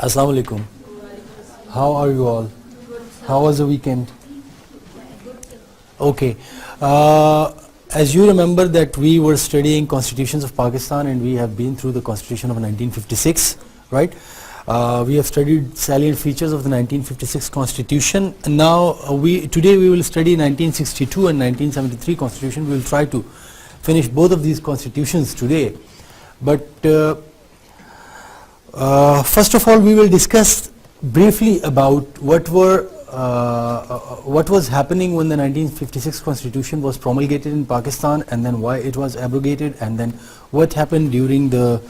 Assalamu alaikum. How are you all? How was the weekend? Okay. As you remember that we were studying constitutions of Pakistan and we have been through the constitution of 1956, right? We have studied salient features of the 1956 constitution, and now today we will study 1962 and 1973 constitution. We will try to finish both of these constitutions today, but first of all we will discuss briefly about what was happening when the 1956 constitution was promulgated in Pakistan, and then why it was abrogated, and then what happened during the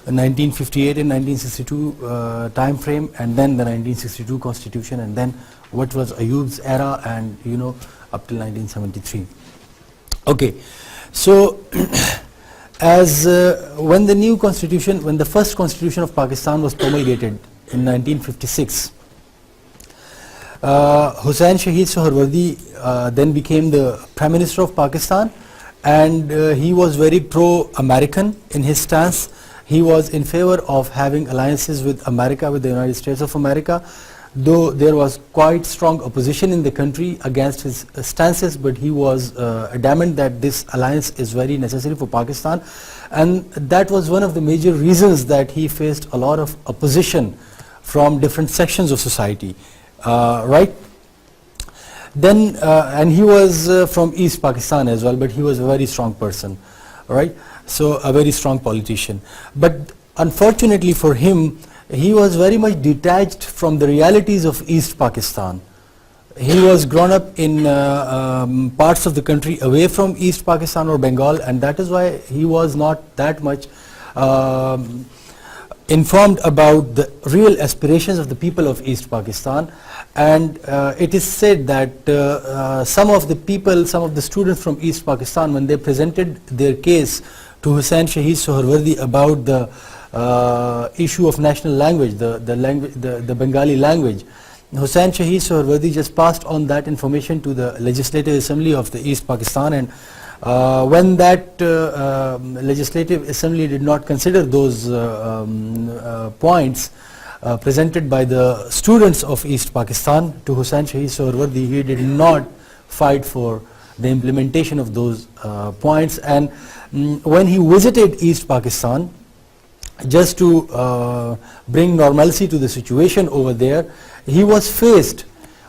1958 and 1962 time frame, and then the 1962 constitution, and then what was Ayub's era, and up till 1973. Okay, so as when the new constitution, when the first constitution of Pakistan was promulgated in 1956, Hussain Shahid Suhrawardi then became the Prime Minister of Pakistan, and he was very pro-American in his stance. He was in favor of having alliances with America, with the United States of America, though there was quite strong opposition in the country against his stances, but he was adamant that this alliance is very necessary for Pakistan, and that was one of the major reasons that he faced a lot of opposition from different sections of society, right? Then, and he was from East Pakistan as well, but he was a very strong person, right? So a very strong politician. But unfortunately for him, he was very much detached from the realities of East Pakistan. He was grown up in parts of the country away from East Pakistan or Bengal, and that is why he was not that much informed about the real aspirations of the people of East Pakistan. And it is said that some of the people, some of the students from East Pakistan, when they presented their case to Hussain Shahid Suhrawardi about the issue of national language, the Bengali language, Hussain Shahid Suhrawardi just passed on that information to the Legislative Assembly of the East Pakistan, and when that Legislative Assembly did not consider those points presented by the students of East Pakistan to Hussain Shahid Suhrawardi, he did not fight for the implementation of those points. And when he visited East Pakistan just to bring normalcy to the situation over there, he was faced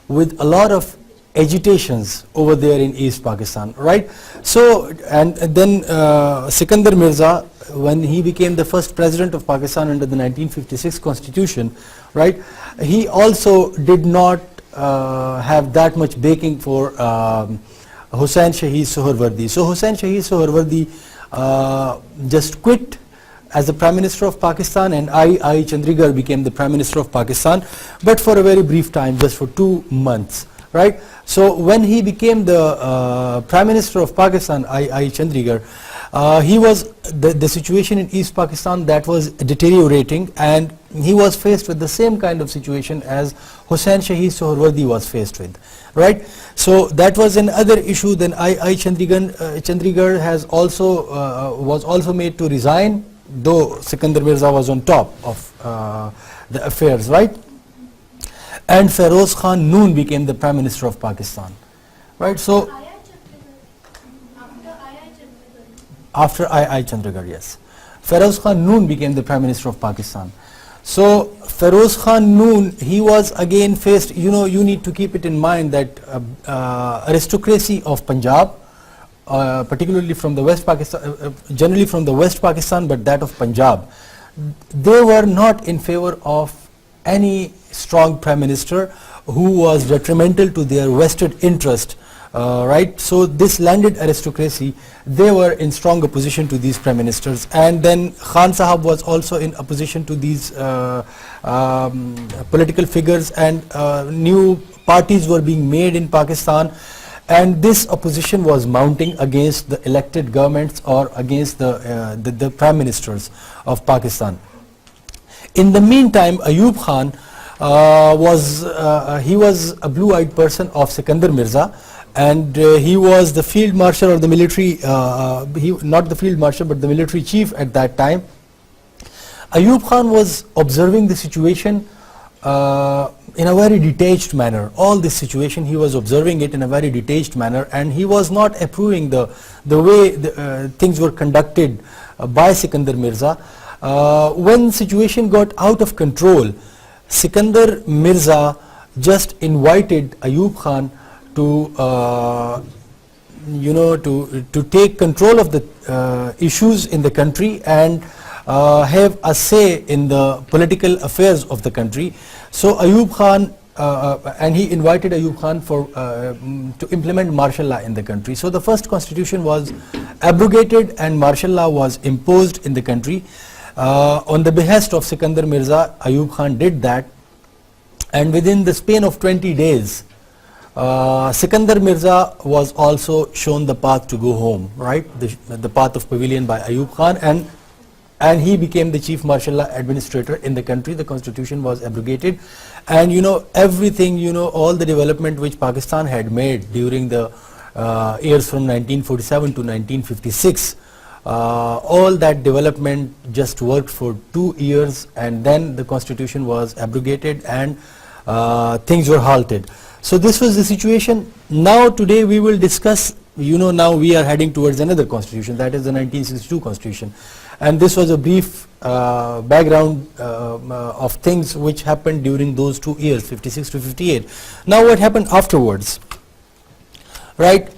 with a lot of agitations over there in East Pakistan, right? So, and then Sikandar Mirza, when he became the first president of Pakistan under the 1956 constitution, right, he also did not have that much backing for Hussain Shahid Suhrawardi. So Hussain Shahid Suhrawardi just quit as the Prime Minister of Pakistan, and I. Chandigarh became the Prime Minister of Pakistan, but for a very brief time, just for 2 months, right? So when he became the Prime Minister of Pakistan, I. Chandigarh, he was the situation in East Pakistan that was deteriorating, and he was faced with the same kind of situation as Hussain Shahid Suhrawardi was faced with, right? So that was another issue. Then I. Chandigarh has also was also made to resign, though Sikandar Mirza was on top of the affairs, right? And Feroz Khan Noon became the Prime Minister of Pakistan, right? So after I. Chandigarh, yes, Feroz Khan Noon became the Prime Minister of Pakistan. So Feroz Khan Noon, he was again faced, you need to keep it in mind that aristocracy of Punjab, particularly from the West Pakistan, generally from the West Pakistan, but that of Punjab, they were not in favor of any strong Prime Minister who was detrimental to their vested interest, right? So this landed aristocracy, they were in strong opposition to these Prime Ministers, and then Khan Sahab was also in opposition to these political figures, and new parties were being made in Pakistan, and this opposition was mounting against the elected governments or against the Prime Ministers of Pakistan. In the meantime, Ayub Khan he was a blue-eyed person of Sikandar Mirza, and he was the field marshal or the military, not the field marshal but the military chief at that time. Ayub Khan was observing the situation in a very detached manner. All this situation, he was observing it in a very detached manner, and he was not approving the way things were conducted by Sikandar Mirza. When situation got out of control, Sikandar Mirza just invited Ayub Khan to to take control of the issues in the country and have a say in the political affairs of the country. So Ayub Khan, and he invited Ayub Khan for to implement martial law in the country. So the first constitution was abrogated and martial law was imposed in the country. On the behest of Sikandar Mirza, Ayub Khan did that, and within the span of 20 days, Sikandar Mirza was also shown the path to go home, right? The path of pavilion by Ayub Khan, and he became the chief martial law administrator in the country. The constitution was abrogated, and everything, all the development which Pakistan had made during the years from 1947 to 1956, all that development just worked for 2 years, and then the constitution was abrogated and things were halted. So this was the situation. Now today we will discuss, now we are heading towards another constitution, that is the 1962 constitution. And this was a brief background of things which happened during those 2 years, 56 to 58. Now what happened afterwards? Right,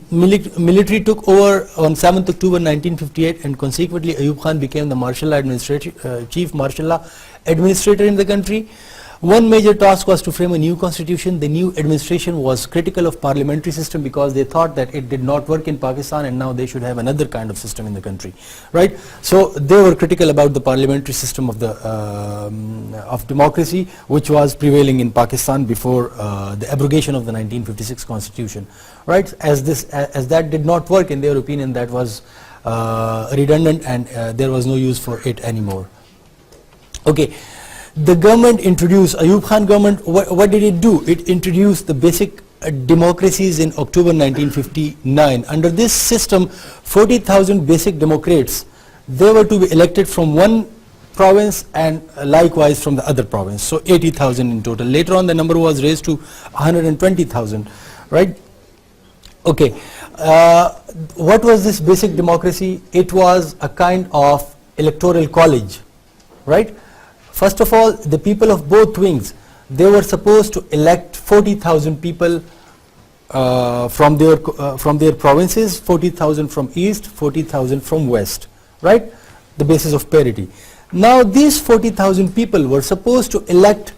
military took over on 7th October 1958, and consequently Ayub Khan became the chief martial law administrator in the country. One major task was to frame a new constitution. The new administration was critical of parliamentary system because they thought that it did not work in Pakistan, and now they should have another kind of system in the country, right? So they were critical about the parliamentary system of the of democracy which was prevailing in Pakistan before the abrogation of the 1956 constitution, right? As that did not work in their opinion, that was redundant, and there was no use for it anymore. Okay. The government introduced, Ayub Khan government, what did it do? It introduced the basic democracies in October 1959. Under this system, 40,000 basic democrats, they were to be elected from one province and likewise from the other province. So 80,000 in total. Later on the number was raised to 120,000, right? Okay. What was this basic democracy? It was a kind of electoral college, right? First of all, the people of both wings, they were supposed to elect 40,000 people from their provinces, 40,000 from east, 40,000 from west, right? The basis of parity. Now these 40,000 people were supposed to elect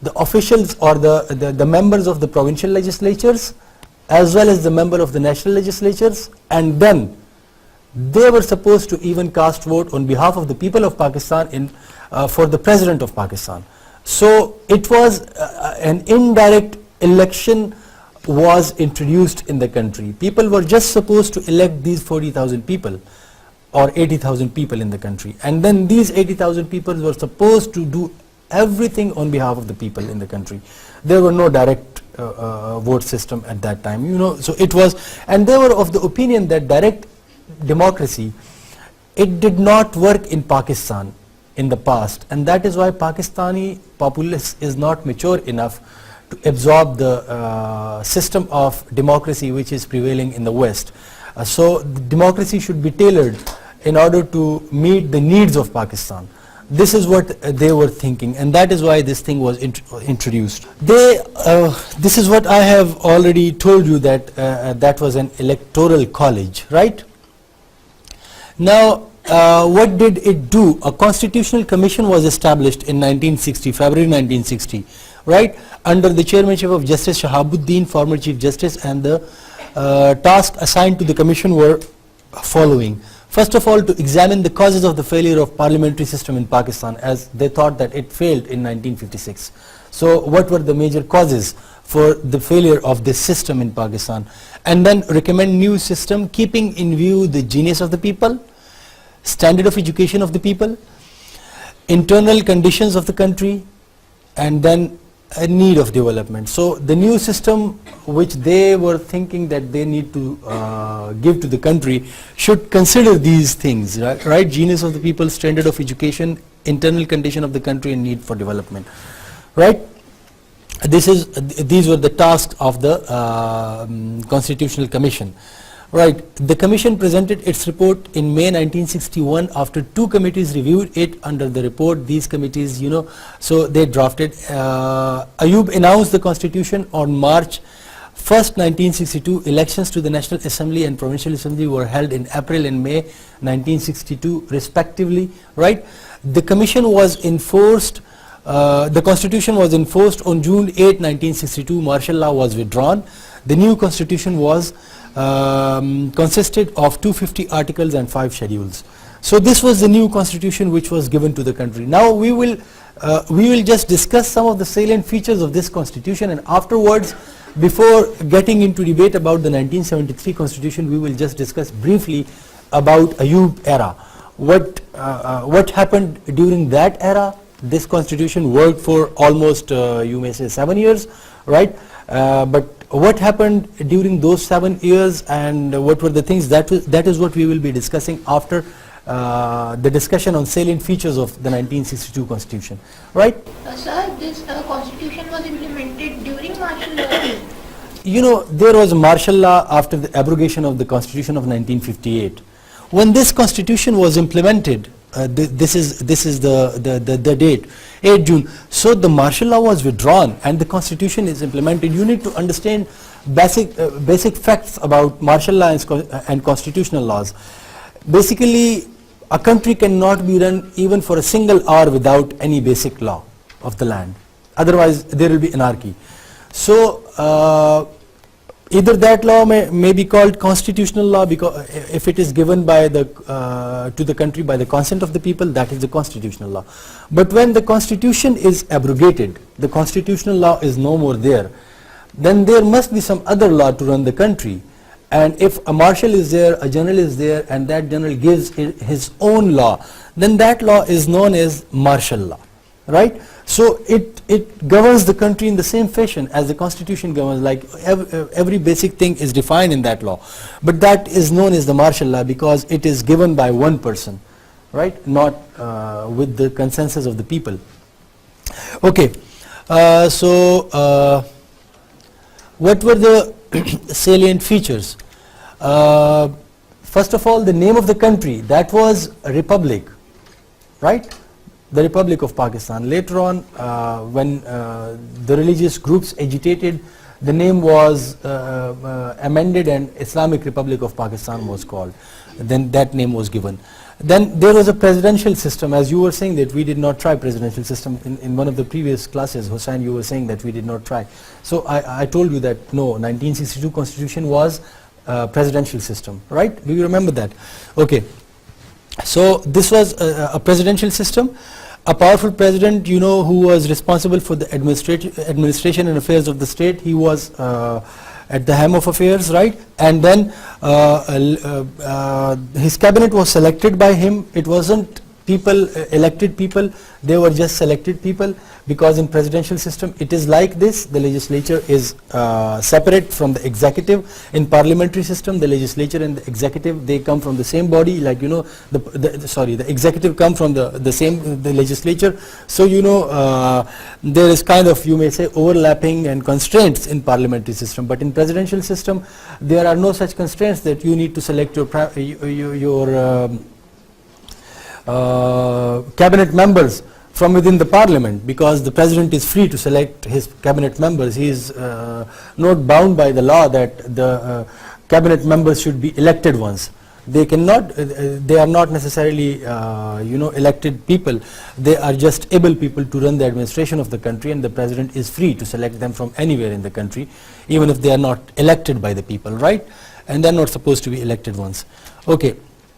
the officials or the members of the provincial legislatures as well as the member of the national legislatures, and then they were supposed to even cast vote on behalf of the people of Pakistan for the president of Pakistan. So it was an indirect election was introduced in the country. People were just supposed to elect these 40,000 people or 80,000 people in the country, and then these 80,000 people were supposed to do everything on behalf of the people in the country. There were no direct vote system at that time, so it was, and they were of the opinion that direct democracy, it did not work in Pakistan in the past, and that is why Pakistani populace is not mature enough to absorb the system of democracy which is prevailing in the West. So the democracy should be tailored in order to meet the needs of Pakistan. This is what they were thinking, and that is why this thing was introduced. This is what I have already told you, that that was an electoral college, right? Now, what did it do? A constitutional commission was established in 1960, February 1960, right? Under the chairmanship of Justice Shahabuddin, former Chief Justice, and the tasks assigned to the commission were following. First of all, to examine the causes of the failure of parliamentary system in Pakistan, as they thought that it failed in 1956. So what were the major causes for the failure of this system in Pakistan? And then recommend new system keeping in view the genius of the people, standard of education of the people, internal conditions of the country, and then a need of development. So the new system which they were thinking that they need to give to the country should consider these things, right? Genius of the people, standard of education, internal condition of the country, and need for development. right? These were the tasks of the Constitutional Commission. Right. The Commission presented its report in May 1961 after 2 committees reviewed it. Under the report, these committees, so they drafted. Ayub announced the Constitution on March 1st, 1962. Elections to the National Assembly and Provincial Assembly were held in April and May 1962 respectively. Right. The Commission was enforced. The Constitution was enforced on June 8, 1962. Martial law was withdrawn. The new Constitution was consisted of 250 articles and 5 schedules. So this was the new Constitution which was given to the country. Now we will just discuss some of the salient features of this Constitution, and afterwards, before getting into debate about the 1973 Constitution, we will just discuss briefly about Ayub era. What happened during that era? This Constitution worked for almost you may say 7 years, right? But what happened during those 7 years, and what were the things, that is what we will be discussing after the discussion on salient features of the 1962 Constitution, right? Sir, this Constitution was implemented during martial law. There was martial law after the abrogation of the Constitution of 1958. When this Constitution was implemented, this is the date, 8 June. So the martial law was withdrawn and the Constitution is implemented. You need to understand basic facts about martial law and constitutional laws. Basically, a country cannot be run even for a single hour without any basic law of the land. Otherwise, there will be anarchy. So either that law may be called constitutional law, because if it is given by to the country by the consent of the people, that is the constitutional law. But when the Constitution is abrogated, the constitutional law is no more there, then there must be some other law to run the country. And if a marshal is there, a general is there, and that general gives his own law, then that law is known as martial law, right? So it governs the country in the same fashion as the Constitution governs, like every basic thing is defined in that law. But that is known as the martial law because it is given by one person, right? Not with the consensus of the people. Okay, so what were the salient features? First of all, the name of the country, that was a republic, right? The Republic of Pakistan. Later on, when the religious groups agitated, the name was amended and Islamic Republic of Pakistan was called. Then that name was given. Then there was a presidential system, as you were saying that we did not try presidential system. In one of the previous classes, Hussain, you were saying that we did not try. So I told you that no, 1962 Constitution was presidential system, right? Do you remember that? Okay. So this was a presidential system. A powerful president, who was responsible for the administration and affairs of the state. He was at the helm of affairs, right? And then his cabinet was selected by him. It wasn't elected people, they were just selected people, because in presidential system it is like this. The legislature is separate from the executive. In parliamentary system, the legislature and the executive, they come from the same body, like the executive come from the legislature. So there is kind of, you may say, overlapping and constraints in parliamentary system. But in presidential system, there are no such constraints that you need to select your cabinet members from within the parliament, because the president is free to select his cabinet members. He is not bound by the law that the cabinet members should be elected ones. They cannot, they are not necessarily elected people. They are just able people to run the administration of the country, and the president is free to select them from anywhere in the country, even if they are not elected by the people, right? And they are not supposed to be elected ones. Okay.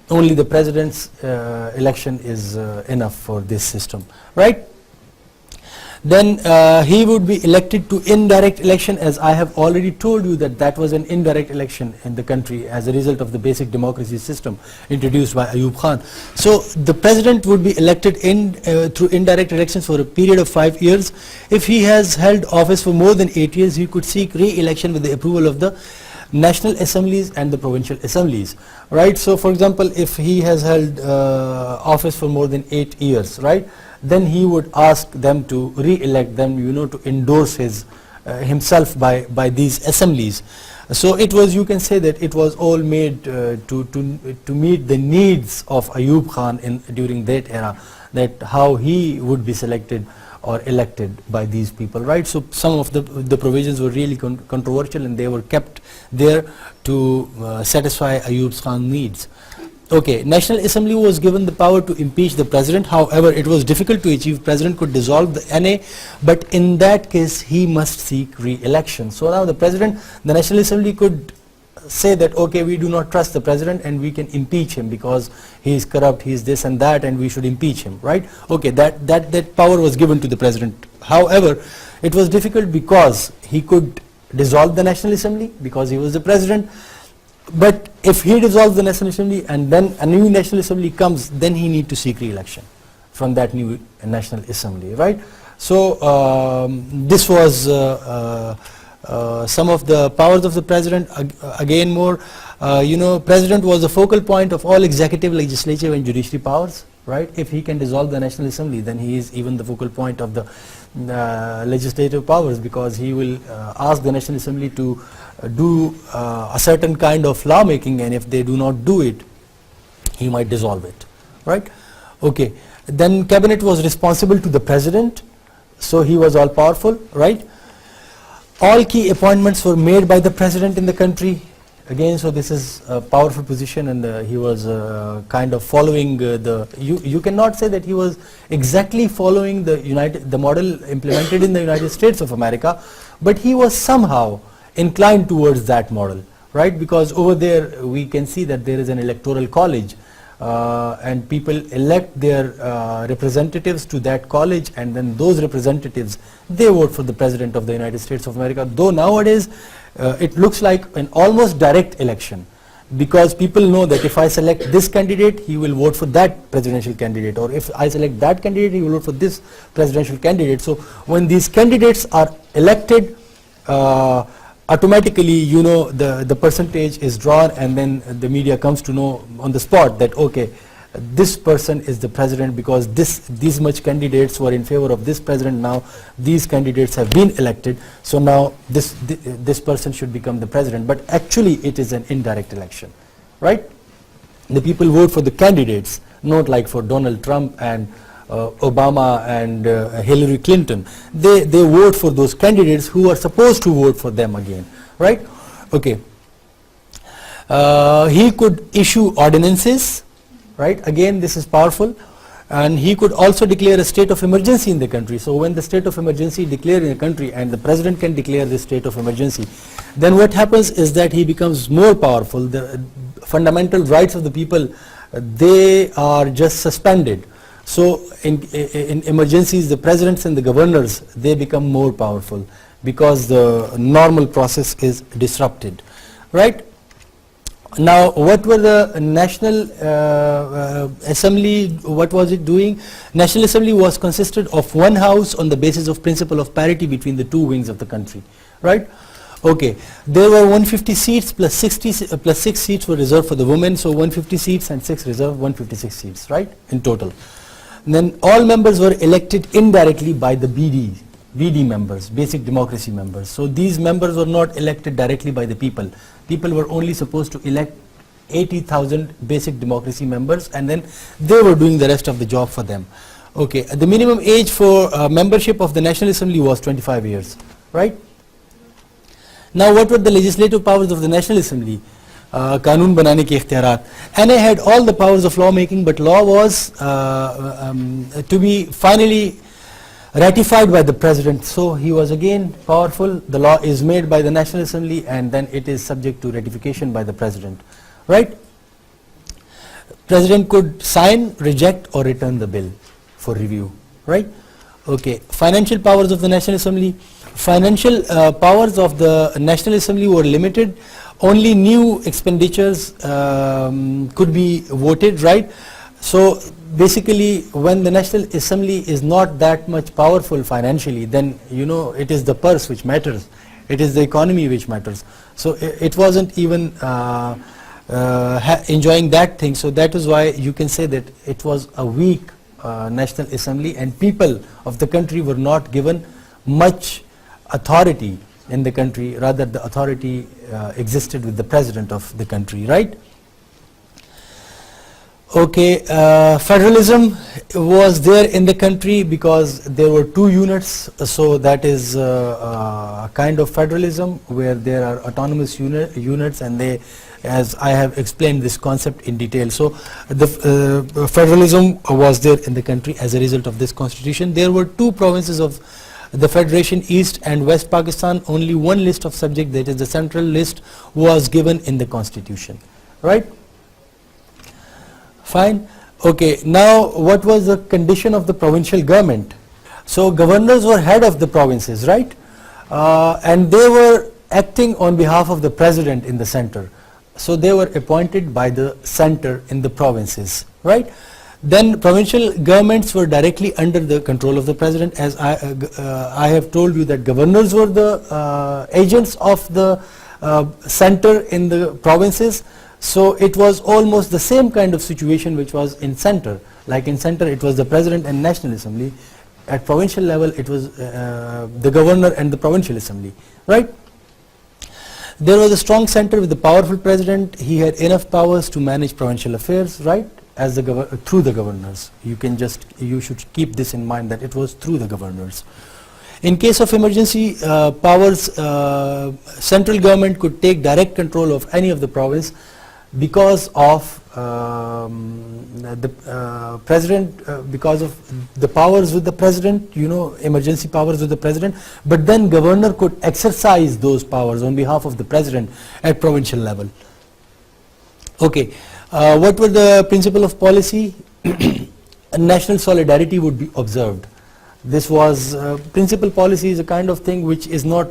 Only the president's election is enough for this system, right? Then he would be elected to indirect election, as I have already told you that was an indirect election in the country as a result of the basic democracy system introduced by Ayub Khan. So the president would be elected through indirect elections for a period of 5 years. If he has held office for more than 8 years, he could seek re-election with the approval of the national assemblies and the provincial assemblies, right? So for example, if he has held office for more than 8 years, right, then he would ask them to re-elect them, to endorse himself by these assemblies. So it was, you can say that it was all made to meet the needs of Ayub Khan during that era, that how he would be selected or elected by these people, right? So some of the provisions were really controversial, and they were kept there to satisfy Ayub Khan's needs. Okay, National Assembly was given the power to impeach the president. However, it was difficult to achieve. President could dissolve the NA, but in that case he must seek re-election. So now the National Assembly could say that, okay, we do not trust the president and we can impeach him because he is corrupt, he is this and that, and we should impeach him, right? Okay, that power was given to the president. However, it was difficult because he could dissolve the National Assembly because he was the president. But if he dissolves the National Assembly and then a new National Assembly comes, then he need to seek re-election from that new National Assembly, right? So this was some of the powers of the president. Again more, president was the focal point of all executive, legislative and judiciary powers, right? If he can dissolve the National Assembly, then he is even the focal point of the legislative powers, because he will ask the National Assembly to do a certain kind of lawmaking, and if they do not do it, he might dissolve it, right? Okay, then cabinet was responsible to the president, so he was all powerful, right? All key appointments were made by the president in the country. Again, so this is a powerful position, and he was kind of following you cannot say that he was exactly following the model implemented in the United States of America, but he was somehow inclined towards that model, right? Because over there we can see that there is an electoral college, and people elect their representatives to that college, and then those representatives, they vote for the president of the United States of America. Though nowadays it looks like an almost direct election, because people know that if I select this candidate, he will vote for that presidential candidate, or if I select that candidate, he will vote for this presidential candidate. So when these candidates are elected, automatically, the percentage is drawn, and then the media comes to know on the spot that, okay, this person is the president because these much candidates were in favor of this president. Now these candidates have been elected, so now this person should become the president. But actually it is an indirect election, right? The people vote for the candidates, not like for Donald Trump and Obama and Hillary Clinton. They vote for those candidates who are supposed to vote for them again, right? Okay. He could issue ordinances, right? Again, this is powerful. And he could also declare a state of emergency in the country. So when the state of emergency declared in a country, and the president can declare the state of emergency, then what happens is that he becomes more powerful. The fundamental rights of the people, they are just suspended. So in emergencies, the presidents and the governors, they become more powerful because the normal process is disrupted, right? Now, what were the National Assembly, what was it doing? National Assembly was consisted of one house on the basis of principle of parity between the two wings of the country, right? Okay, there were 150 seats plus 6 seats were reserved for the women, so 150 seats and 6 reserved, 156 seats, right, in total. And then all members were elected indirectly by the BD members, basic democracy members. So these members were not elected directly by the people. People were only supposed to elect 80,000 basic democracy members, and then they were doing the rest of the job for them. Okay, the minimum age for membership of the National Assembly was 25 years, right? Now what were the legislative powers of the National Assembly? कानून बनाने के इख्तियारात. NA had all the powers of lawmaking, but law was to be finally ratified by the president. So he was again powerful. The law is made by the National Assembly, and then it is subject to ratification by the president, right? President could sign, reject or return the bill for review, right? Okay, financial powers of the National Assembly. Financial powers of the National Assembly were limited. Only new expenditures could be voted, right? So basically, when the National Assembly is not that much powerful financially, then it is the purse which matters. It is the economy which matters. So it wasn't even enjoying that thing. So that is why you can say that it was a weak National Assembly, and people of the country were not given much authority in the country. Rather, the authority existed with the president of the country, right? Okay, federalism was there in the country because there were two units, so that is a kind of federalism where there are autonomous units, and they, as I have explained this concept in detail. So the federalism was there in the country as a result of this constitution. There were two provinces of the Federation, East and West Pakistan. Only one list of subject, that is the central list, was given in the constitution, right? Fine. Okay, now what was the condition of the provincial government? So governors were head of the provinces, right? And they were acting on behalf of the president in the center. So they were appointed by the center in the provinces, right? Then provincial governments were directly under the control of the president. As I have told you that governors were the agents of the center in the provinces. So it was almost the same kind of situation which was in center. Like in center it was the president and National Assembly. At provincial level it was the governor and the provincial assembly, right? There was a strong center with the powerful president. He had enough powers to manage provincial affairs, right? As the through the governors. You should keep this in mind, that it was through the governors. In case of emergency powers, central government could take direct control of any of the province because of the president, because of the powers with the president, emergency powers with the president, but then governor could exercise those powers on behalf of the president at provincial level. Okay, what were the principle of policy? National solidarity would be observed. This was principal policy is a kind of thing which is not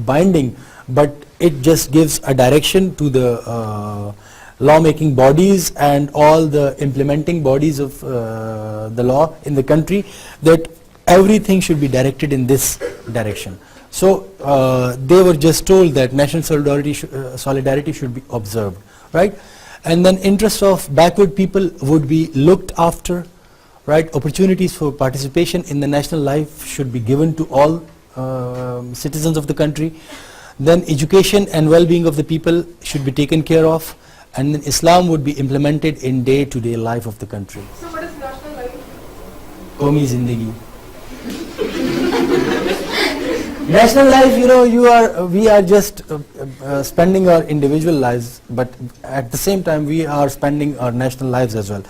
binding, but it just gives a direction to the lawmaking bodies and all the implementing bodies of the law in the country, that everything should be directed in this direction. So they were just told that national solidarity should be observed, right? And then interests of backward people would be looked after, right? Opportunities for participation in the national life should be given to all citizens of the country. Then education and well-being of the people should be taken care of, and then Islam would be implemented in day-to-day life of the country. So what is national life? Qawmi Zindagi. National life, we are just spending our individual lives, but at the same time we are spending our national lives as well.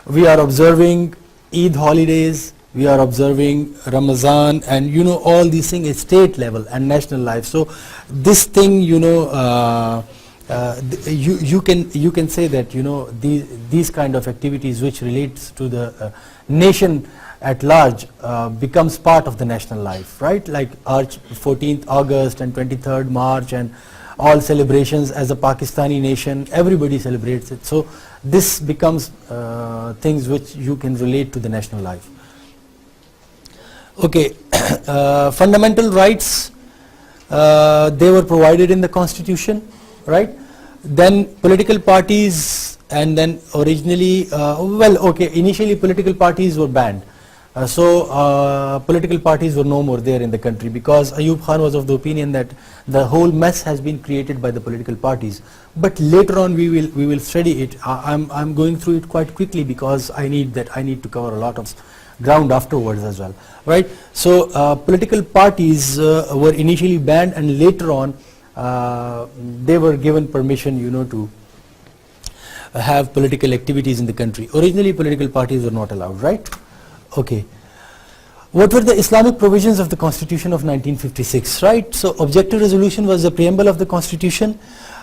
We are observing Eid holidays, we are observing Ramazan, and all these things at state level and national life. So this thing, you can say that these kind of activities which relates to the nation at large becomes part of the national life, right? Like 14th August and 23rd March and all celebrations as a Pakistani nation, everybody celebrates it. So this becomes things which you can relate to the national life. Okay, fundamental rights, they were provided in the constitution, right? Then political parties, and then originally, initially political parties were banned. Political parties were no more there in the country because Ayub Khan was of the opinion that the whole mess has been created by the political parties. But later on we will study it. I'm going through it quite quickly because I need to cover a lot of ground afterwards as well, right? So political parties were initially banned, and later on they were given permission, to have political activities in the country. Originally political parties were not allowed, right? Okay. What were the Islamic provisions of the Constitution of 1956, right? So objective resolution was the preamble of the Constitution,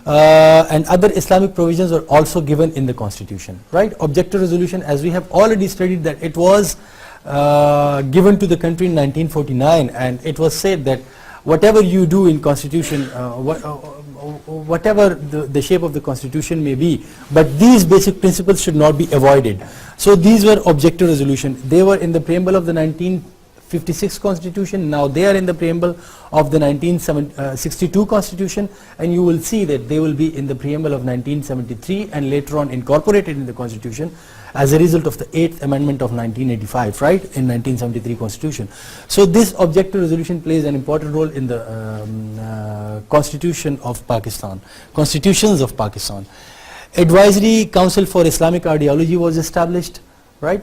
and other Islamic provisions were also given in the Constitution, right? Objective resolution, as we have already studied, that it was given to the country in 1949, and it was said that whatever you do in Constitution, whatever the shape of the Constitution may be, but these basic principles should not be avoided. So these were objective resolution. They were in the preamble of the 1956 1956 constitution. Now they are in the preamble of the 1962 constitution, and you will see that they will be in the preamble of 1973 and later on incorporated in the constitution as a result of the 8th amendment of 1985, right, in 1973 constitution. So this objective resolution plays an important role in the constitution of Pakistan, constitutions of Pakistan. Advisory Council for Islamic Ideology was established, right?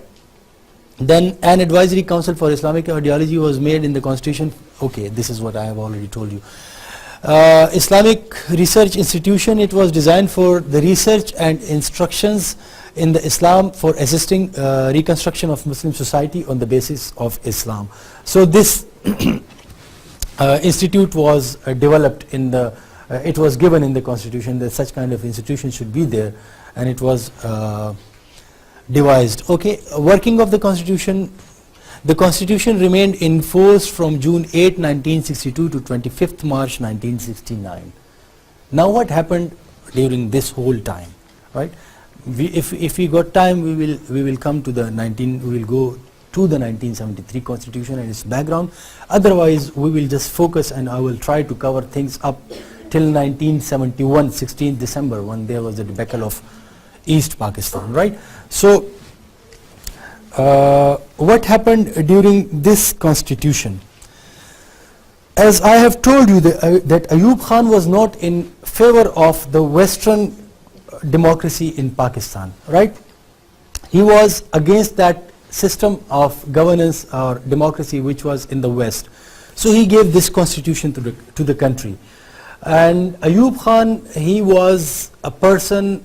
Then an Advisory Council for Islamic Ideology was made in the constitution. Okay, this is what I have already told you. Islamic Research Institution, it was designed for the research and instructions in the Islam for assisting reconstruction of Muslim society on the basis of Islam. So this institute was developed in the it was given in the constitution that such kind of institution should be there, and it was devised. Okay, working of the constitution remained in force from June 8, 1962 to 25th March 1969. Now what happened during this whole time, right? If we got time, we will come to the we will go to the 1973 constitution and its background. Otherwise we will just focus, and I will try to cover things up till 1971, 16th December, when there was the debacle of East Pakistan, right? So what happened during this constitution? As I have told you that Ayub Khan was not in favor of the Western democracy in Pakistan, right? He was against that system of governance or democracy which was in the West. So he gave this constitution to the country. And Ayub Khan, he was a person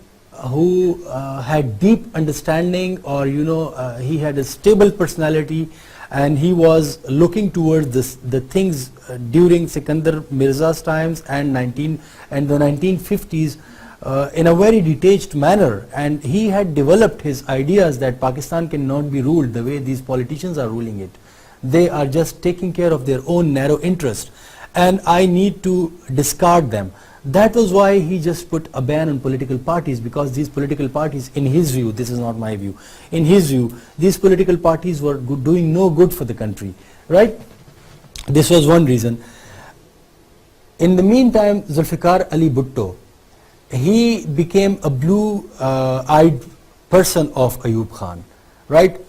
who had deep understanding, or he had a stable personality, and he was looking towards the things during Sikandar Mirza's times and the 1950s in a very detached manner, and he had developed his ideas that Pakistan cannot be ruled the way these politicians are ruling it. They are just taking care of their own narrow interest, and I need to discard them. That was why he just put a ban on political parties, because these political parties, in his view, this is not my view, in his view, these political parties were doing no good for the country, right? This was one reason. In the meantime, Zulfikar Ali Bhutto, he became a blue-eyed person of Ayub Khan, right?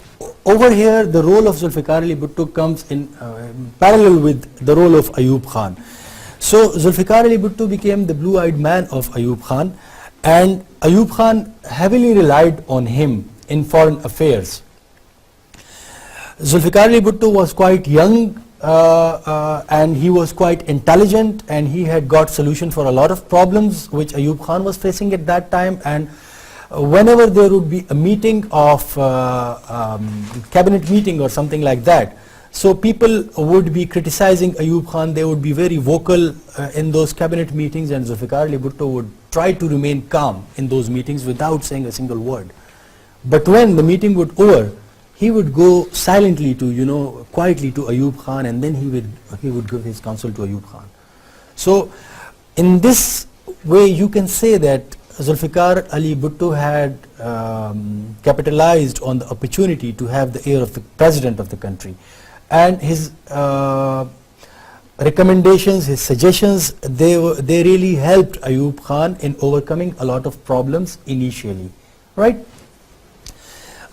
Over here, the role of Zulfikar Ali Bhutto comes in parallel with the role of Ayub Khan. So Zulfikar Ali Bhutto became the blue-eyed man of Ayub Khan, and Ayub Khan heavily relied on him in foreign affairs. Zulfikar Ali Bhutto was quite young and he was quite intelligent, and he had got solution for a lot of problems which Ayub Khan was facing at that time. And whenever there would be a meeting of cabinet meeting or something like that, so people would be criticizing Ayub Khan, they would be very vocal in those cabinet meetings, and Zulfikar Ali Bhutto would try to remain calm in those meetings without saying a single word. But when the meeting would over, he would go silently to, quietly to Ayub Khan, and then he would give his counsel to Ayub Khan. So in this way you can say that Zulfikar Ali Bhutto had capitalized on the opportunity to have the ear of the president of the country, and his recommendations, his suggestions, they really helped Ayub Khan in overcoming a lot of problems initially, right?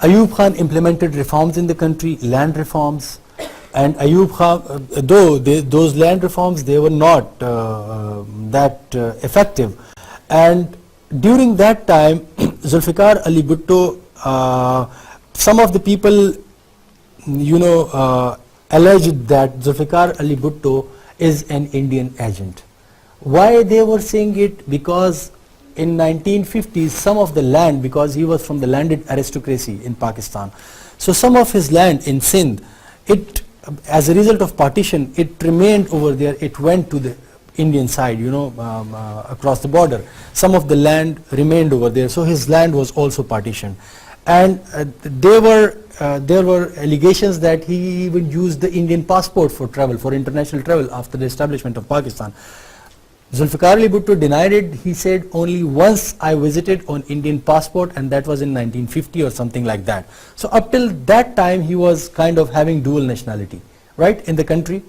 Ayub Khan implemented reforms in the country, land reforms, and Ayub Khan, though those land reforms, they were not that effective, and during that time Zulfikar Ali Bhutto, some of the people alleged that Zulfikar Ali Bhutto is an Indian agent. Why they were saying it? Because in 1950s some of the land, because he was from the landed aristocracy in Pakistan, so some of his land in Sindh, it as a result of partition, it remained over there, it went to the Indian side, across the border. Some of the land remained over there, so his land was also partitioned. And there were allegations that he even used the Indian passport for travel, for international travel after the establishment of Pakistan. Zulfikar Ali Bhutto denied it. He said, only once I visited on Indian passport, and that was in 1950 or something like that. So up till that time he was kind of having dual nationality, right, in the country.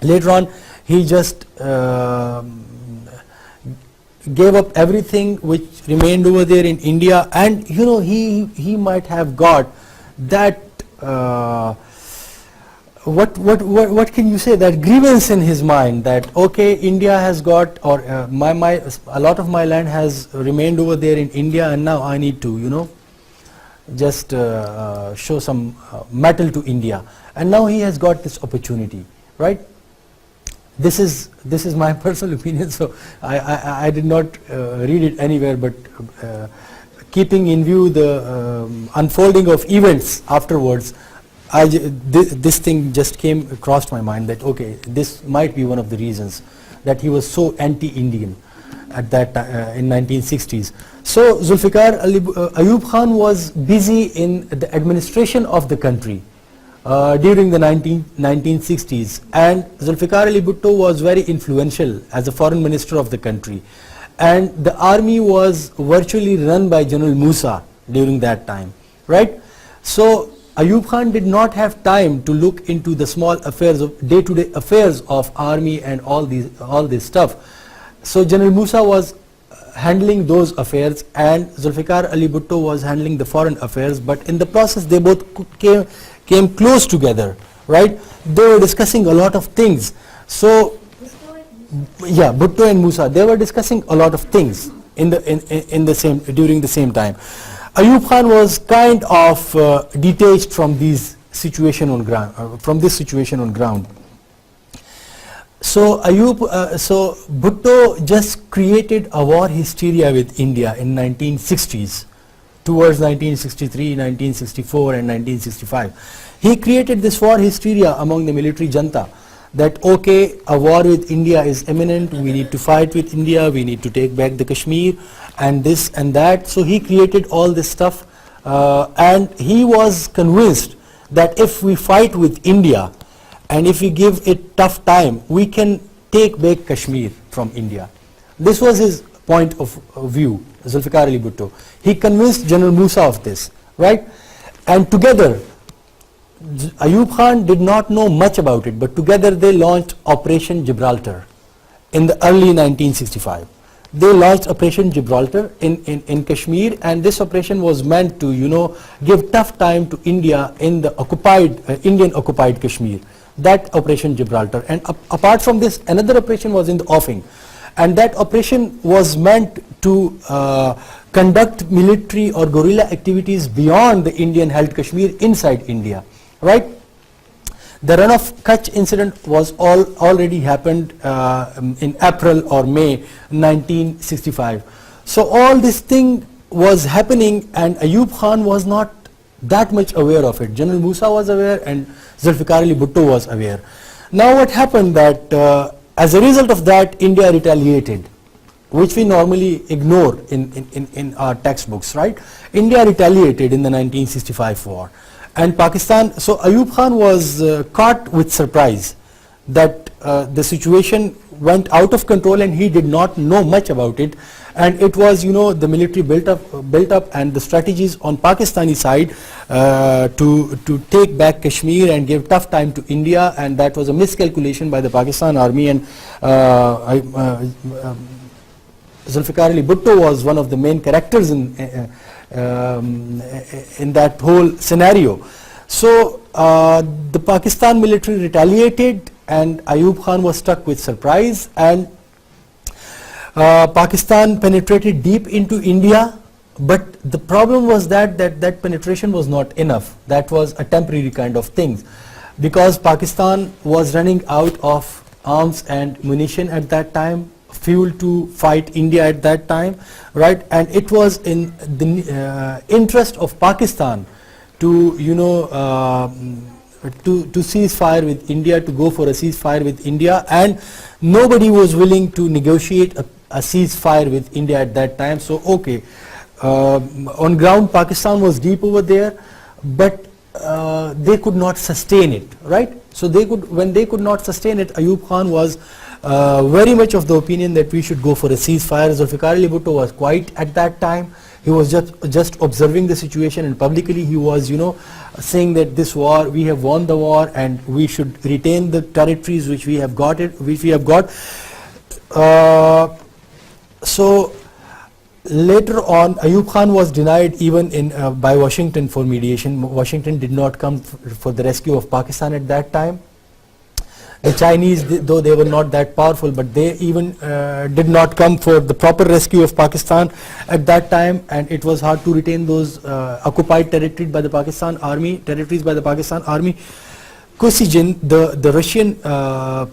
Later on, he just gave up everything which remained over there in India, and you know, he might have got that what can you say, that grievance in his mind that okay, India has got, or a lot of my land has remained over there in India, and now I need to, you know, just show some mettle to India, and now he has got this opportunity, right? This is my personal opinion, so I did not read it anywhere, but keeping in view the unfolding of events afterwards, this thing just came across my mind that okay, this might be one of the reasons that he was so anti-Indian at that in 1960s. So Zulfikar Ayub Khan was busy in the administration of the country during the 1960s, and Zulfikar Ali Bhutto was very influential as a foreign minister of the country, and the army was virtually run by General Musa during that time, right? So Ayub Khan did not have time to look into the small affairs of day-to-day affairs of army and all this stuff. So General Musa was handling those affairs, and Zulfikar Ali Bhutto was handling the foreign affairs, but in the process they both came close together, right? They were discussing a lot of things. So yeah, Bhutto and Musa, they were discussing a lot of things during the same time. Ayub Khan was kind of detached from this situation on ground. So Bhutto just created a war hysteria with India in 1960s, towards 1963, 1964 and 1965. He created this war hysteria among the military junta that okay, a war with India is imminent, we need to fight with India, we need to take back the Kashmir and this and that. So he created all this stuff, and he was convinced that if we fight with India and if we give it tough time, we can take back Kashmir from India. This was his point of view, Zulfikar Ali Bhutto. He convinced General Musa of this, right? And together, Ayub Khan did not know much about it, but together they launched Operation Gibraltar in the early 1965. They launched Operation Gibraltar in Kashmir, and this operation was meant to, you know, give tough time to India in the Indian occupied Kashmir. That Operation Gibraltar. And apart from this, another operation was in the offing, and that operation was meant to conduct military or guerrilla activities beyond the Indian held Kashmir inside India, right? The run of Kutch incident was already happened in April or May 1965. So all this thing was happening, and Ayub Khan was not that much aware of it. General Musa was aware, and Zulfikar Ali Bhutto was aware. Now what happened that as a result of that, India retaliated, which we normally ignore in our textbooks, right? India retaliated in the 1965 war, and Pakistan. So Ayub Khan was caught with surprise that the situation went out of control, and he did not know much about it. And it was, you know, the military built up, and the strategies on Pakistani side to take back Kashmir and give tough time to India, and that was a miscalculation by the Pakistan army. And Zulfikar Ali Bhutto was one of the main characters in that whole scenario. So the Pakistan military retaliated, and Ayub Khan was struck with surprise, and Pakistan penetrated deep into India, but the problem was that penetration was not enough. That was a temporary kind of thing, because Pakistan was running out of arms and munition at that time, fuel to fight India at that time, right? And it was in the interest of Pakistan to, you know, to cease fire with India, to go for a ceasefire with India, and nobody was willing to negotiate a ceasefire with India at that time. So okay, on ground Pakistan was deep over there, but they could not sustain it, right? So when they could not sustain it, Ayub Khan was very much of the opinion that we should go for a ceasefire. Zulfikar Ali Bhutto was quiet at that time. He was just observing the situation, and publicly he was, saying that this war, we have won the war and we should retain the territories which we have got. So later on, Ayub Khan was denied even by Washington for mediation. Washington did not come for the rescue of Pakistan at that time. The Chinese, though they were not that powerful, but they even did not come for the proper rescue of Pakistan at that time, and it was hard to retain those occupied territories by the Pakistan army. Kosygin, the Russian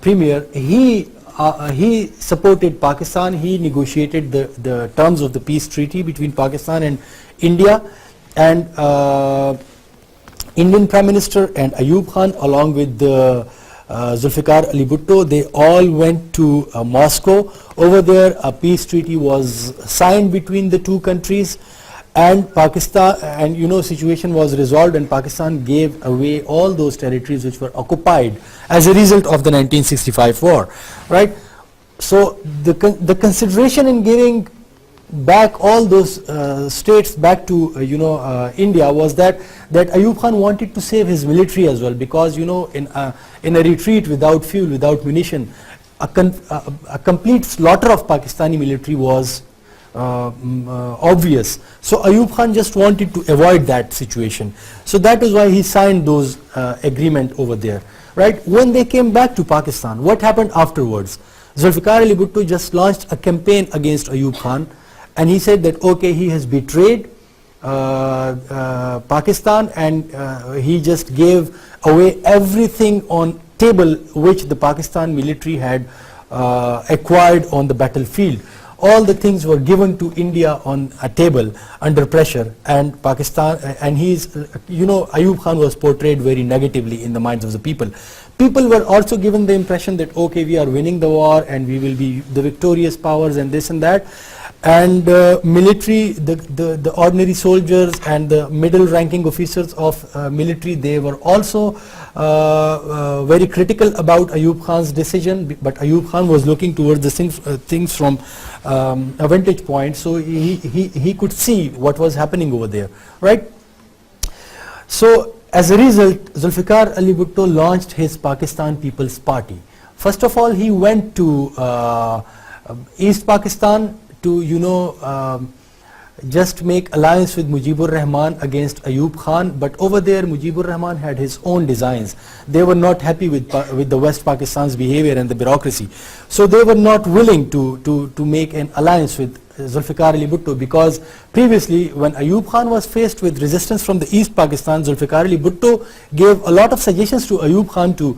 premier, he supported Pakistan. He negotiated the terms of the peace treaty between Pakistan and India, and Indian Prime Minister and Ayub Khan, along with the Zulfikar Ali Bhutto, they all went to Moscow. Over there, a peace treaty was signed between the two countries, and Pakistan, and situation was resolved, and Pakistan gave away all those territories which were occupied as a result of the 1965 war, right? So the consideration in giving back all those states back to India was that Ayub Khan wanted to save his military as well, because in a retreat without fuel, without munition, a complete slaughter of Pakistani military was obvious. So Ayub Khan just wanted to avoid that situation. So that is why he signed those agreement over there, right? When they came back to Pakistan, what happened afterwards? Zulfikar Ali Bhutto just launched a campaign against Ayub Khan, and he said that okay, he has betrayed Pakistan, and he just gave away everything on table which the Pakistan military had acquired on the battlefield. All the things were given to India on a table under pressure, and Pakistan, and Ayub Khan was portrayed very negatively in the minds of the people. People were also given the impression that okay, we are winning the war and we will be the victorious powers and this and that. And military, the ordinary soldiers and the middle ranking officers of military, they were also very critical about Ayub Khan's decision, but Ayub Khan was looking towards the things from a vantage point, so he could see what was happening over there, right? So as a result, Zulfikar Ali Bhutto launched his Pakistan People's Party. First of all, he went to East Pakistan to just make alliance with Mujibur Rahman against Ayub Khan, but over there Mujibur Rahman had his own designs. They were not happy with the West Pakistan's behavior and the bureaucracy, so they were not willing to make an alliance with Zulfikar Ali Bhutto, because previously when Ayub Khan was faced with resistance from the East Pakistan, Zulfikar Ali Bhutto gave a lot of suggestions to Ayub Khan to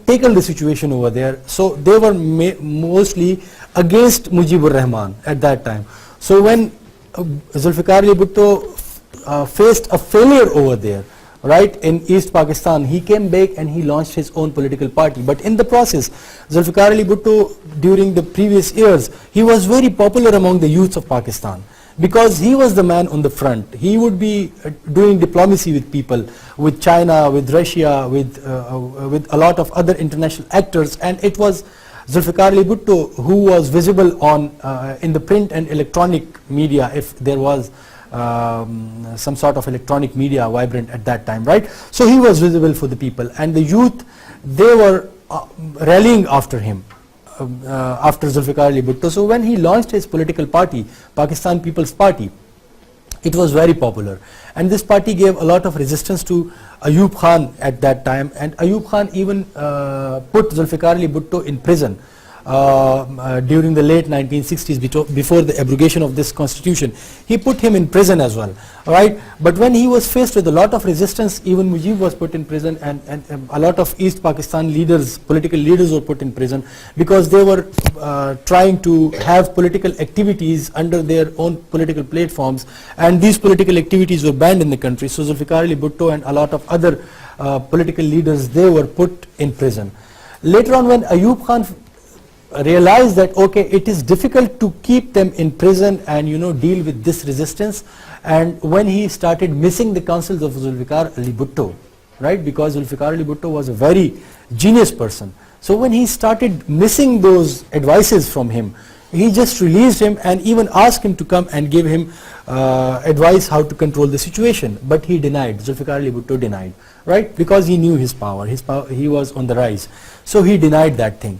tackle the situation over there. So they were mostly against Mujibur Rahman at that time. So when Zulfikar Ali Bhutto faced a failure over there, right, in East Pakistan, he came back and he launched his own political party. But in the process, Zulfikar Ali Bhutto, during the previous years, he was very popular among the youths of Pakistan, because he was the man on the front. He would be doing diplomacy with people, with China, with Russia, with a lot of other international actors, and it was Zulfikar Ali Bhutto who was visible on in the print and electronic media, if there was some sort of electronic media vibrant at that time, right? So he was visible for the people, and the youth, they were rallying after him, after Zulfikar Ali Bhutto. So when he launched his political party, Pakistan People's Party, it was very popular, and this party gave a lot of resistance to Ayub Khan at that time, and Ayub Khan even put Zulfikar Ali Bhutto in prison during the late 1960s, before the abrogation of this constitution. He put him in prison as well, right? But when he was faced with a lot of resistance, even Mujib was put in prison, and a lot of East Pakistan leaders, political leaders, were put in prison because they were trying to have political activities under their own political platforms, and these political activities were banned in the country. So Zulfikar Ali Bhutto and a lot of other political leaders, they were put in prison. Later on, when Ayub Khan realized that okay, it is difficult to keep them in prison and deal with this resistance, and when he started missing the counsels of Zulfikar Ali Bhutto, right, because Zulfikar Ali Bhutto was a very genius person, So when he started missing those advices from him, he just released him and even asked him to come and give him advice how to control the situation. But he denied, Zulfikar Ali Bhutto denied, right? Because he knew his power, he was on the rise. So he denied that thing.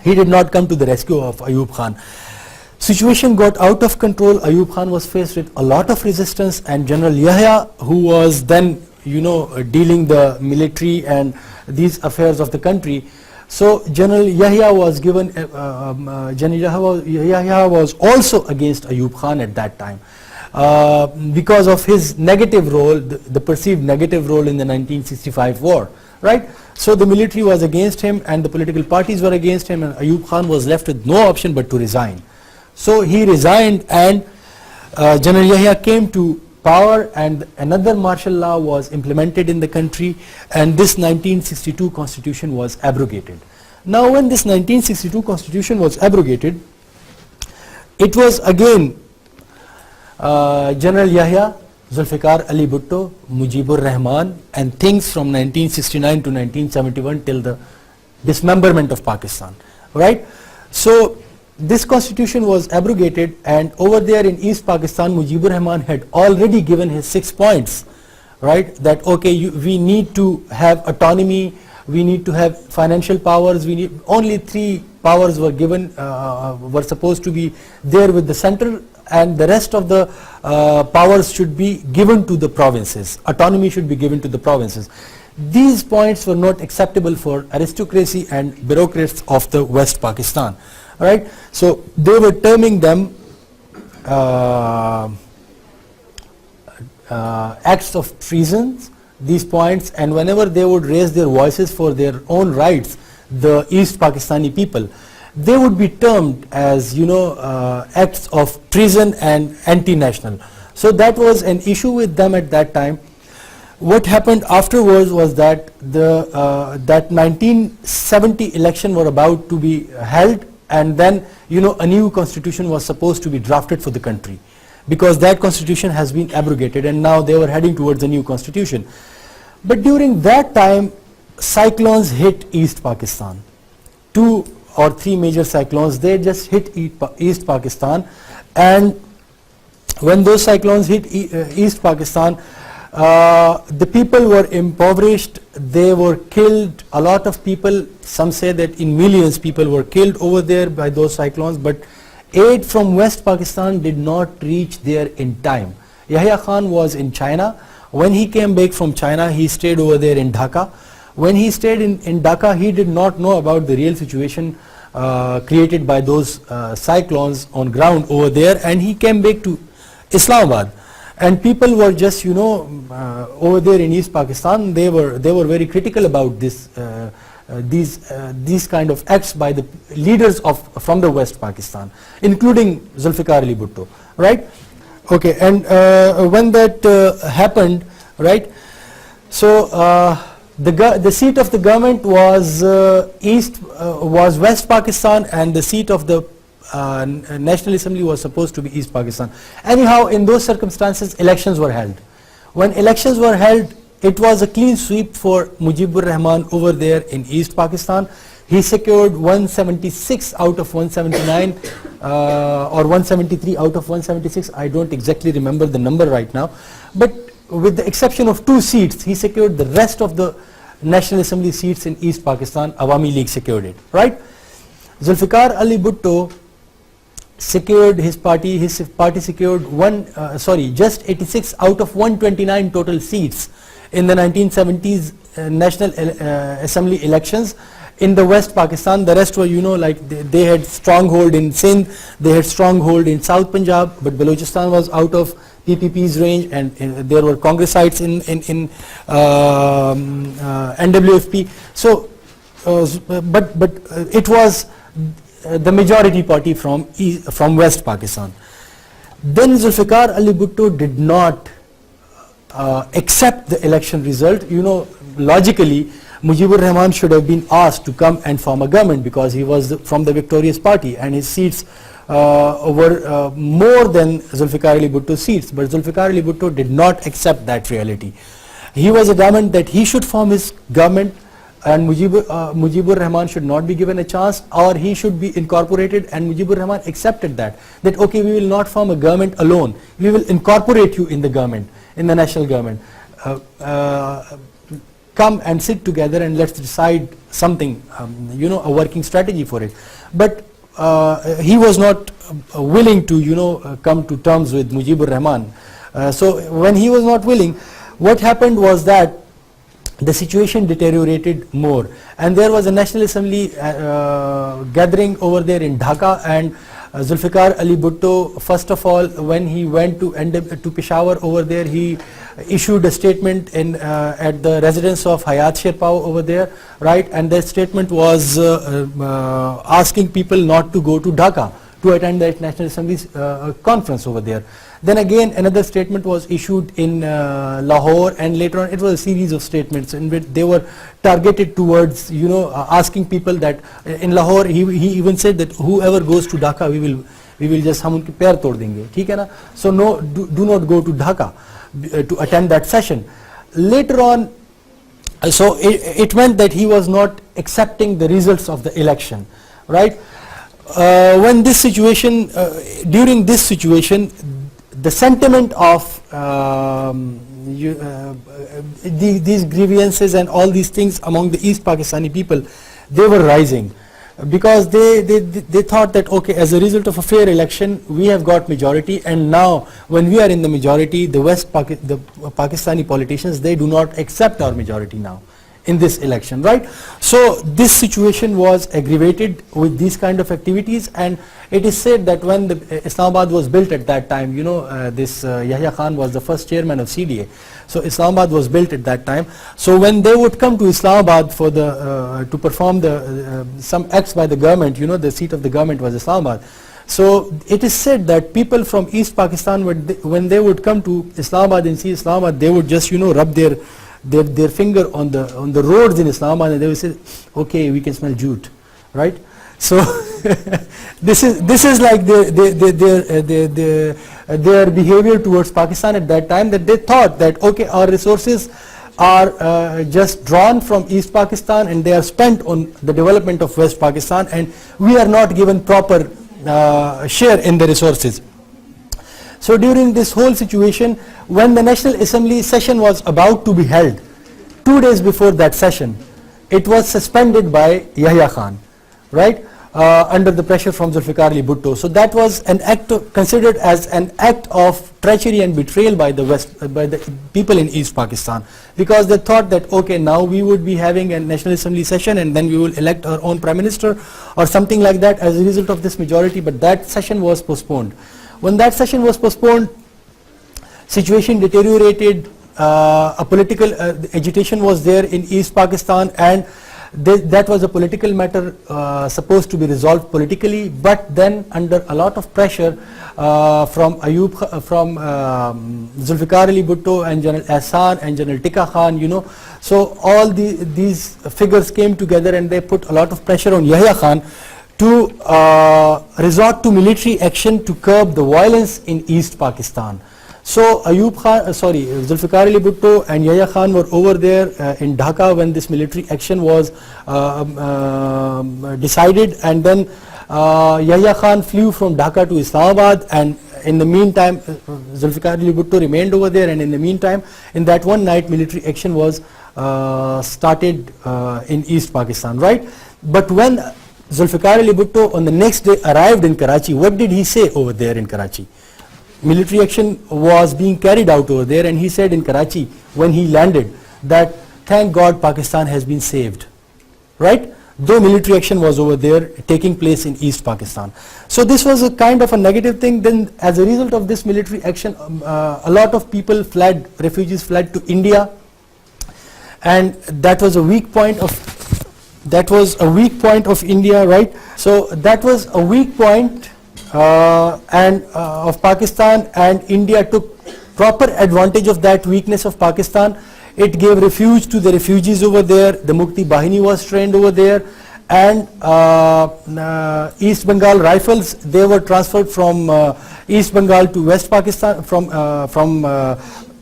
He did not come to the rescue of Ayub Khan. Situation got out of control. Ayub Khan was faced with a lot of resistance, and General Yahya, who was then, dealing the military and these affairs of the country. So General Yahya was given, General Yahya was also against Ayub Khan at that time because of his negative role, the perceived negative role in the 1965 war, right? So the military was against him and the political parties were against him, and Ayub Khan was left with no option but to resign. So he resigned, and General Yahya came to power, and another martial law was implemented in the country, and this 1962 constitution was abrogated. Now when this 1962 constitution was abrogated, it was again General Yahya, Zulfikar Ali Bhutto, Mujibur Rahman, and things from 1969 to 1971 till the dismemberment of Pakistan, right? So this constitution was abrogated, and over there in East Pakistan, Mujibur Rahman had already given his 6 points, right? That okay, we need to have autonomy, we need to have financial powers, only 3 powers were given, were supposed to be there with the center, and the rest of the powers should be given to the provinces. Autonomy should be given to the provinces. These points were not acceptable for aristocracy and bureaucrats of the West Pakistan, right? So they were terming them acts of treason, these points, and whenever they would raise their voices for their own rights, the East Pakistani people, they would be termed as acts of treason and anti-national. So that was an issue with them at that time. What happened afterwards was that that 1970 election were about to be held, and then a new constitution was supposed to be drafted for the country, because that constitution has been abrogated, and now they were heading towards a new constitution. But during that time, cyclones hit East Pakistan. 2 or 3 major cyclones, they just hit East Pakistan, and when those cyclones hit East Pakistan, the people were impoverished, they were killed, a lot of people, some say that in millions people were killed over there by those cyclones, but aid from West Pakistan did not reach there in time. Yahya Khan was in China. When he came back from China, he stayed over there in Dhaka. When he stayed in Dhaka, he did not know about the real situation created by those cyclones on ground over there, and he came back to Islamabad. And people were just, over there in East Pakistan, they were very critical about this, these kind of acts by the leaders from the West Pakistan, including Zulfikar Ali Bhutto, right? Okay, and when that happened, right? So the seat of the government was was West Pakistan, and the seat of the National Assembly was supposed to be East Pakistan. Anyhow, in those circumstances, elections were held. When elections were held, it was a clean sweep for Mujibur Rahman over there in East Pakistan. He secured 176 out of 179 or 173 out of 176. I don't exactly remember the number right now. But with the exception of 2 seats, he secured the rest of the National Assembly seats in East Pakistan. Awami League secured it, right? Zulfikar Ali Bhutto secured his party secured just 86 out of 129 total seats in the 1970s National Assembly elections in the West Pakistan. The rest were, they had stronghold in Sindh, they had stronghold in South Punjab, but Balochistan was out of PPP's range, and there were Congressites in NWFP. So, but it was the majority party from West Pakistan. Then Zulfikar Ali Bhutto did not accept the election result. Logically, Mujibur Rahman should have been asked to come and form a government, because he was from the victorious party and his seats were more than Zulfikar Ali Bhutto's seats. But Zulfikar Ali Bhutto did not accept that reality. He was adamant that he should form his government, and Mujibur Rahman should not be given a chance, or he should be incorporated, and Mujibur Rahman accepted that okay, we will not form a government alone, we will incorporate you in the government, in the national government. Come and sit together and let's decide something, a working strategy for it. But he was not willing to come to terms with Mujibur Rahman. So when he was not willing, what happened was that the situation deteriorated more, and there was a National Assembly gathering over there in Dhaka, and Zulfikar Ali Bhutto, first of all, when he went to Peshawar over there, he issued a statement at the residence of Hayat Sherpao over there, right? And that statement was asking people not to go to Dhaka to attend the National Assembly's conference over there. Then again another statement was issued in Lahore, and later on it was a series of statements in which they were targeted towards asking people that in Lahore he even said that whoever goes to Dhaka we will just hum unke pair tod denge, theek hai na? So no, do not go to Dhaka to attend that session. Later on, so it meant that he was not accepting the results of the election, right? When this situation, during this situation, the sentiment of these grievances and all these things among the East Pakistani people, they were rising, because they thought that okay, as a result of a fair election we have got majority, and now when we are in the majority, the Pakistani politicians, they do not accept our majority now in this election, right? So this situation was aggravated with these kind of activities, and it is said that when the Islamabad was built at that time, this Yahya Khan was the first chairman of CDA, so Islamabad was built at that time. So when they would come to Islamabad for to perform some acts by the government, the seat of the government was Islamabad. So it is said that people from East Pakistan, when they would come to Islamabad and see Islamabad, they would just rub their finger on the roads in Islamabad, and they would say, okay, we can smell jute, right? So this is like their behavior towards Pakistan at that time, that they thought that okay, our resources are just drawn from East Pakistan and they are spent on the development of West Pakistan, and we are not given proper share in the resources. So during this whole situation, when the National Assembly session was about to be held, 2 days before that session, it was suspended by Yahya Khan, right, under the pressure from Zulfikar Ali Bhutto. So that was an act considered as an act of treachery and betrayal by the people in East Pakistan, because they thought that okay, now we would be having a National Assembly session and then we will elect our own Prime Minister or something like that as a result of this majority, but that session was postponed. When that session was postponed, situation deteriorated, a political agitation was there in East Pakistan, and that was a political matter supposed to be resolved politically, but then under a lot of pressure from Zulfikar Ali Bhutto and General Ahsan and General Tika Khan, so all these figures came together and they put a lot of pressure on Yahya Khan to resort to military action to curb the violence in East Pakistan. So Zulfikar Ali Bhutto and Yahya Khan were over there in Dhaka when this military action was decided, and then Yahya Khan flew from Dhaka to Islamabad, and in the meantime Zulfikar Ali Bhutto remained over there, and in the meantime, in that one night, military action was started in East Pakistan, right? But when Zulfikar Ali Bhutto on the next day arrived in Karachi, what did he say over there in Karachi? Military action was being carried out over there, and he said in Karachi when he landed that thank God Pakistan has been saved, right? Though military action was over there taking place in East Pakistan. So this was a kind of a negative thing. Then as a result of this military action, a lot of people fled, refugees fled to India, and that was a weak point of India, right? So that was a weak point of Pakistan, and India took proper advantage of that weakness of Pakistan. It gave refuge to the refugees over there. The Mukti Bahini was trained over there, and East Bengal Rifles, they were transferred from East Bengal to West Pakistan, from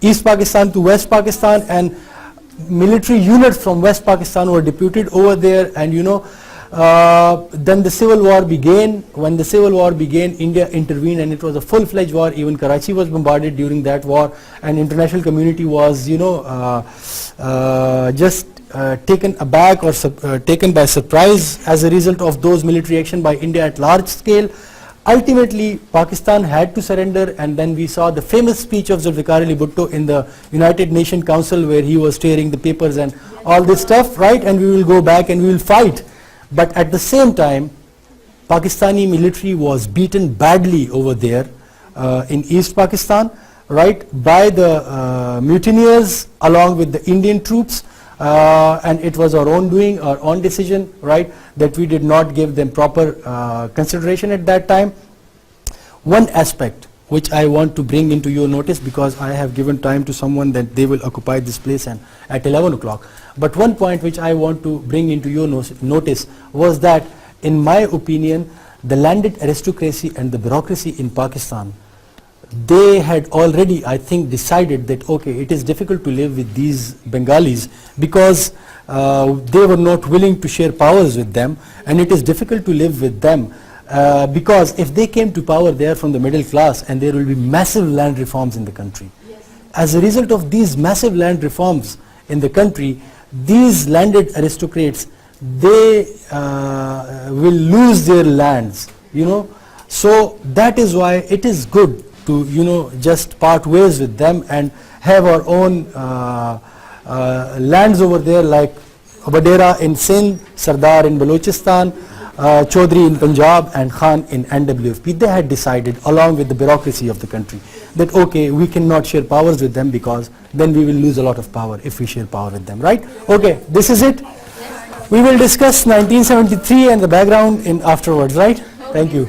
East Pakistan to West Pakistan, and military units from West Pakistan were deputed over there, and then the civil war began. When the civil war began, India intervened, and it was a full-fledged war. Even Karachi was bombarded during that war, and international community was just taken aback or taken by surprise as a result of those military action by India at large scale. Ultimately, Pakistan had to surrender, and then we saw the famous speech of Zulfikar Ali Bhutto in the United Nations Council, where he was tearing the papers and all this stuff, right? And we will go back and we will fight. But at the same time, Pakistani military was beaten badly over there in East Pakistan, right, by the mutineers along with the Indian troops, and it was our own doing, our own decision, right, that we did not give them proper consideration at that time. One aspect which I want to bring into your notice, because I have given time to someone that they will occupy this place and at 11 o'clock. But one point which I want to bring into your notice was that, in my opinion, the landed aristocracy and the bureaucracy in Pakistan, they had already, I think, decided that, okay, it is difficult to live with these Bengalis because they were not willing to share powers with them, and it is difficult to live with them because if they came to power, they are from the middle class, and there will be massive land reforms in the country. Yes. As a result of these massive land reforms in the country, these landed aristocrats, they will lose their lands, So that is why it is good to, just part ways with them and have our own lands over there, like Abadera in Sindh, Sardar in Balochistan, Chaudhry in Punjab, and Khan in NWFP. They had decided, along with the bureaucracy of the country, that okay, we cannot share powers with them because then we will lose a lot of power if we share power with them, right? Okay, this is it. We will discuss 1973 and the background in afterwards, right? Thank you.